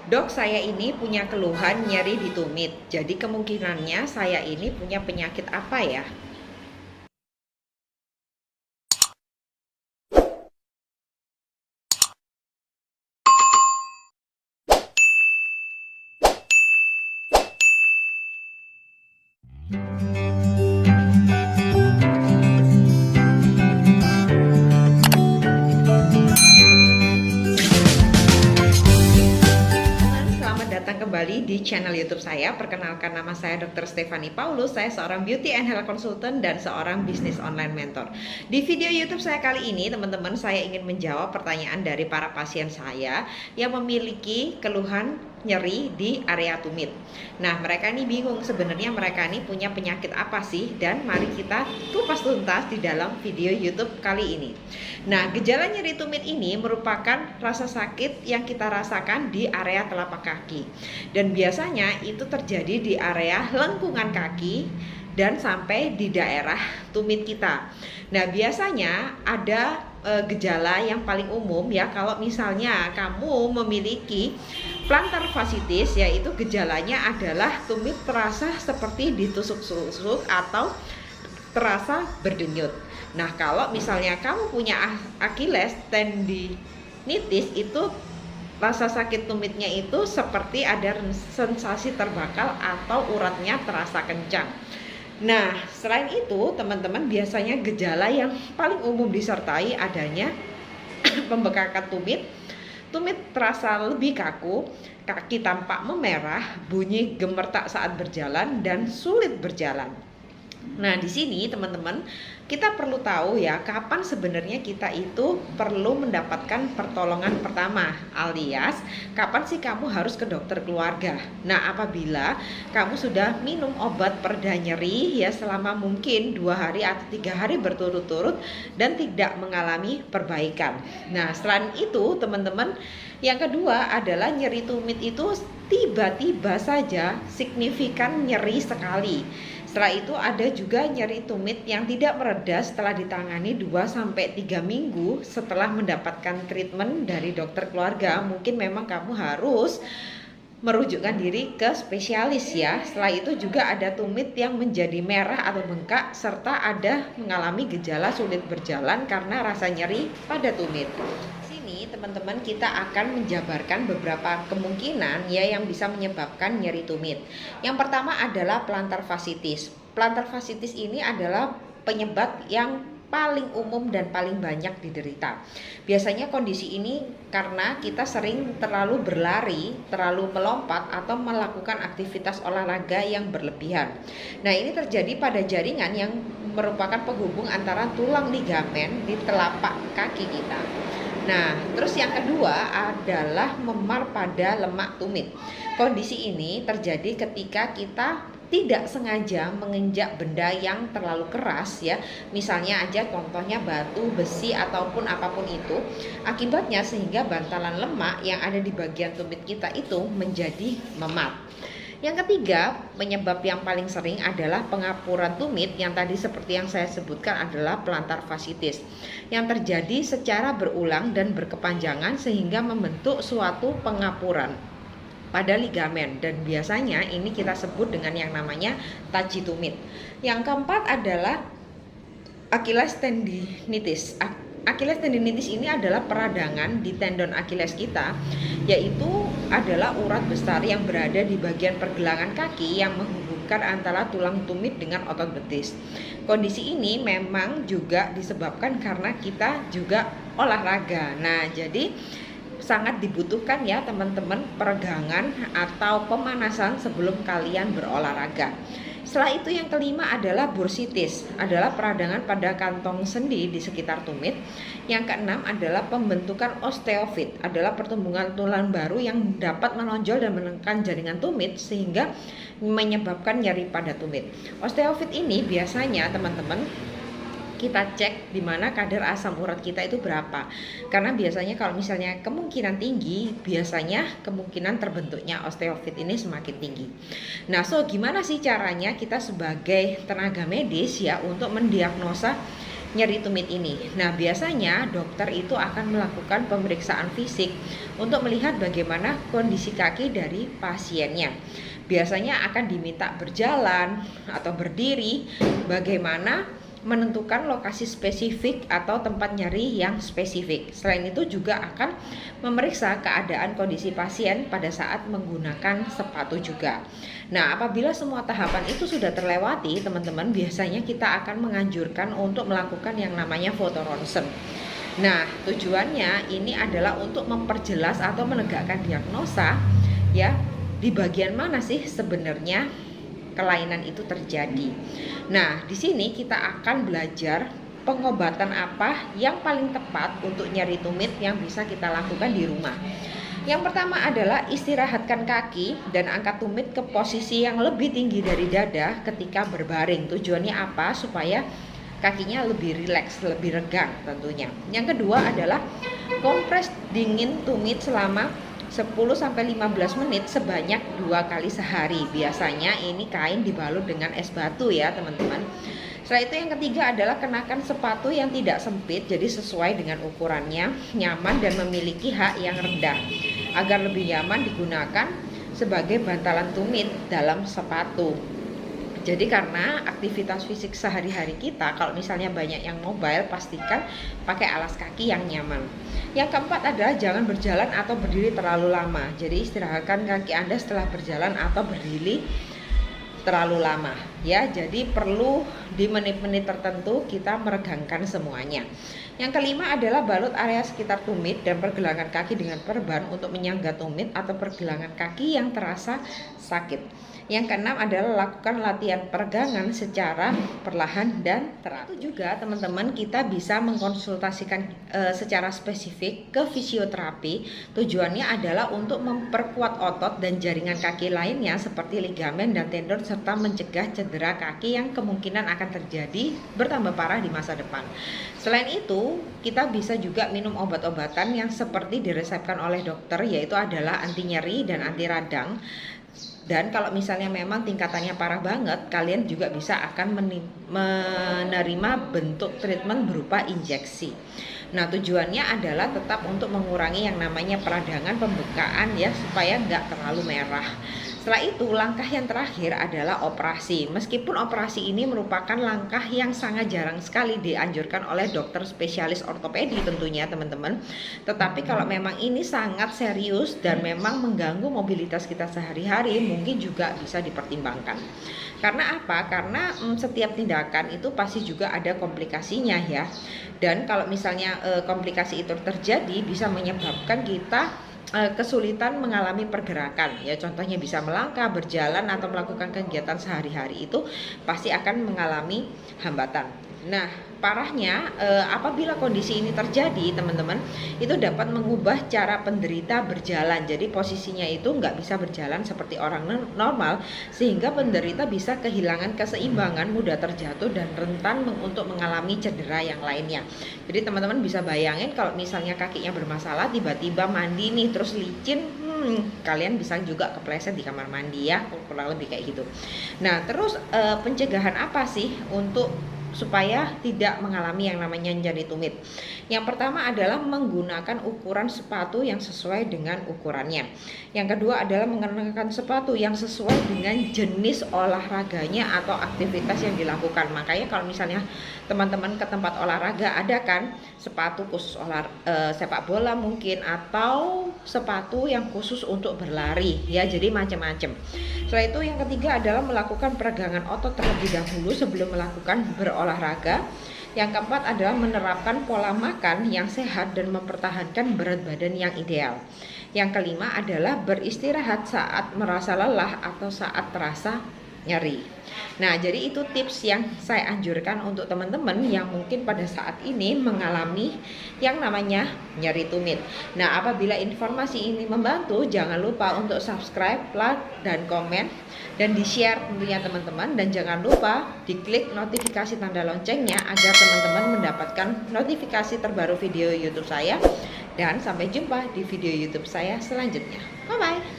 Dok, saya ini punya keluhan nyeri di tumit. Jadi kemungkinannya saya ini punya penyakit apa ya? Selamat datang kembali di channel YouTube saya. Perkenalkan, nama saya Dr. Stefani Paulus. Saya seorang beauty and health consultant dan seorang bisnis online mentor. Di video YouTube saya kali ini, teman-teman, saya ingin menjawab pertanyaan dari para pasien saya yang memiliki keluhan nyeri di area tumit. Nah, mereka ini bingung sebenarnya mereka ini punya penyakit apa sih, dan mari kita kupas tuntas di dalam video YouTube kali ini. Nah, gejala nyeri tumit ini merupakan rasa sakit yang kita rasakan di area telapak kaki, dan biasanya itu terjadi di area lengkungan kaki dan sampai di daerah tumit kita. Nah, biasanya ada gejala yang paling umum ya, kalau misalnya kamu memiliki plantar fasciitis, yaitu gejalanya adalah tumit terasa seperti ditusuk-tusuk atau terasa berdenyut. Nah, kalau misalnya kamu punya Achilles tendinitis, itu rasa sakit tumitnya itu seperti ada sensasi terbakal atau uratnya terasa kencang. Nah, selain itu, teman-teman, biasanya gejala yang paling umum disertai adanya pembekakan tumit, tumit terasa lebih kaku, kaki tampak memerah, bunyi gemetar saat berjalan, dan sulit berjalan. Nah, di sini teman-teman, kita perlu tahu ya, kapan sebenarnya kita itu perlu mendapatkan pertolongan pertama, alias kapan sih kamu harus ke dokter keluarga. Nah, apabila kamu sudah minum obat pereda nyeri ya selama mungkin 2 hari atau 3 hari berturut-turut dan tidak mengalami perbaikan. Nah, selain itu teman-teman, yang kedua adalah nyeri tumit itu tiba-tiba saja signifikan nyeri sekali. Setelah itu ada juga nyeri tumit yang tidak mereda setelah ditangani 2-3 minggu setelah mendapatkan treatment dari dokter keluarga. Mungkin memang kamu harus merujukkan diri ke spesialis ya. Setelah itu juga ada tumit yang menjadi merah atau bengkak, serta ada mengalami gejala sulit berjalan karena rasa nyeri pada tumit. Teman-teman, kita akan menjabarkan beberapa kemungkinan ya yang bisa menyebabkan nyeri tumit. Yang pertama adalah plantar fasciitis. Plantar fasciitis ini adalah penyebab yang paling umum dan paling banyak diderita. Biasanya kondisi ini karena kita sering terlalu berlari, terlalu melompat, atau melakukan aktivitas olahraga yang berlebihan. Nah, ini terjadi pada jaringan yang merupakan penghubung antara tulang ligamen di telapak kaki kita. Nah, terus yang kedua adalah memar pada lemak tumit. Kondisi ini terjadi ketika kita tidak sengaja menginjak benda yang terlalu keras ya. Misalnya aja contohnya batu, besi, ataupun apapun itu. Akibatnya sehingga bantalan lemak yang ada di bagian tumit kita itu menjadi memar. Yang ketiga, penyebab yang paling sering adalah pengapuran tumit yang tadi seperti yang saya sebutkan adalah plantar fasciitis yang terjadi secara berulang dan berkepanjangan sehingga membentuk suatu pengapuran pada ligamen, dan biasanya ini kita sebut dengan yang namanya taji tumit. Yang keempat adalah Achilles tendinitis. Achilles tendinitis ini adalah peradangan di tendon Achilles kita, yaitu adalah urat besar yang berada di bagian pergelangan kaki yang menghubungkan antara tulang tumit dengan otot betis. Kondisi ini memang juga disebabkan karena kita juga olahraga. Nah, jadi sangat dibutuhkan ya teman-teman peregangan atau pemanasan sebelum kalian berolahraga. Setelah itu yang kelima adalah bursitis, adalah peradangan pada kantong sendi di sekitar tumit. Yang keenam adalah pembentukan osteofit, adalah pertumbuhan tulang baru yang dapat menonjol dan menekan jaringan tumit sehingga menyebabkan nyeri pada tumit. Osteofit ini biasanya teman-teman kita cek di mana kadar asam urat kita itu berapa. Karena biasanya kalau misalnya kemungkinan tinggi, biasanya kemungkinan terbentuknya osteofit ini semakin tinggi. Nah, gimana sih caranya kita sebagai tenaga medis ya untuk mendiagnosa nyeri tumit ini. Nah, biasanya dokter itu akan melakukan pemeriksaan fisik untuk melihat bagaimana kondisi kaki dari pasiennya. Biasanya akan diminta berjalan atau berdiri, bagaimana menentukan lokasi spesifik atau tempat nyeri yang spesifik. Selain itu juga akan memeriksa keadaan kondisi pasien pada saat menggunakan sepatu juga. Nah, apabila semua tahapan itu sudah terlewati, teman-teman, biasanya kita akan menganjurkan untuk melakukan yang namanya foto ronsen. Nah, tujuannya ini adalah untuk memperjelas atau menegakkan diagnosa ya, di bagian mana sih sebenarnya kelainan itu terjadi. Nah, di sini kita akan belajar pengobatan apa yang paling tepat untuk nyeri tumit yang bisa kita lakukan di rumah. Yang pertama adalah istirahatkan kaki dan angkat tumit ke posisi yang lebih tinggi dari dada ketika berbaring. Tujuannya apa? Supaya kakinya lebih rileks, lebih regang tentunya. Yang kedua adalah kompres dingin tumit selama 10-15 menit sebanyak 2 kali sehari. Biasanya ini kain dibalut dengan es batu ya teman-teman. Setelah itu yang ketiga adalah kenakan sepatu yang tidak sempit, jadi sesuai dengan ukurannya, nyaman dan memiliki hak yang rendah agar lebih nyaman digunakan sebagai bantalan tumit dalam sepatu. Jadi karena aktivitas fisik sehari-hari kita, kalau misalnya banyak yang mobile, pastikan pakai alas kaki yang nyaman. Yang keempat adalah jangan berjalan atau berdiri terlalu lama. Jadi istirahatkan kaki Anda setelah berjalan atau berdiri terlalu lama ya. Jadi perlu di menit-menit tertentu kita meregangkan semuanya. Yang kelima adalah balut area sekitar tumit dan pergelangan kaki dengan perban untuk menyangga tumit atau pergelangan kaki yang terasa sakit. Yang keenam adalah lakukan latihan peregangan secara perlahan dan teratur. Juga teman-teman, kita bisa mengkonsultasikan secara spesifik ke fisioterapi. Tujuannya adalah untuk memperkuat otot dan jaringan kaki lainnya seperti ligamen dan tendon, serta mencegah cedera kaki yang kemungkinan akan terjadi bertambah parah di masa depan. Selain itu, kita bisa juga minum obat-obatan yang seperti diresepkan oleh dokter, yaitu adalah anti nyeri dan anti radang. Dan kalau misalnya memang tingkatannya parah banget, kalian juga bisa akan menerima bentuk treatment berupa injeksi. Nah, tujuannya adalah tetap untuk mengurangi yang namanya peradangan, pembekaan ya, supaya nggak terlalu merah. Setelah itu, langkah yang terakhir adalah operasi. Meskipun operasi ini merupakan langkah yang sangat jarang sekali dianjurkan oleh dokter spesialis ortopedi tentunya teman-teman. Tetapi kalau memang ini sangat serius dan memang mengganggu mobilitas kita sehari-hari, mungkin juga bisa dipertimbangkan. Karena apa? Karena setiap tindakan itu pasti juga ada komplikasinya ya. Dan kalau misalnya komplikasi itu terjadi, bisa menyebabkan kita kesulitan mengalami pergerakan ya, contohnya bisa melangkah, berjalan atau melakukan kegiatan sehari-hari itu pasti akan mengalami hambatan. Nah, parahnya apabila kondisi ini terjadi teman-teman, itu dapat mengubah cara penderita berjalan. Jadi posisinya itu nggak bisa berjalan seperti orang normal, sehingga penderita bisa kehilangan keseimbangan, mudah terjatuh dan rentan untuk mengalami cedera yang lainnya. Jadi teman-teman bisa bayangin kalau misalnya kakinya bermasalah, tiba-tiba mandi nih terus licin, kalian bisa juga kepleset di kamar mandi ya, kurang lebih kayak gitu. Nah, terus pencegahan apa sih untuk supaya tidak mengalami yang namanya nyeri tumit? Yang pertama adalah menggunakan ukuran sepatu yang sesuai dengan ukurannya. Yang kedua adalah mengenakan sepatu yang sesuai dengan jenis olahraganya atau aktivitas yang dilakukan. Makanya kalau misalnya teman-teman ke tempat olahraga, ada kan sepatu khusus sepak bola mungkin, atau sepatu yang khusus untuk berlari ya, jadi macam-macam. Setelah itu yang ketiga adalah melakukan peregangan otot terlebih dahulu sebelum melakukan berolahraga. Yang keempat adalah menerapkan pola makan yang sehat dan mempertahankan berat badan yang ideal. Yang kelima adalah beristirahat saat merasa lelah atau saat terasa nyeri. Nah, jadi itu tips yang saya anjurkan untuk teman-teman yang mungkin pada saat ini mengalami yang namanya nyeri tumit. Nah, apabila informasi ini membantu, jangan lupa untuk subscribe, like, dan komen, dan di-share tentunya teman-teman. Dan jangan lupa diklik notifikasi tanda loncengnya agar teman-teman mendapatkan notifikasi terbaru video YouTube saya. Dan sampai jumpa di video YouTube saya selanjutnya. Bye-bye.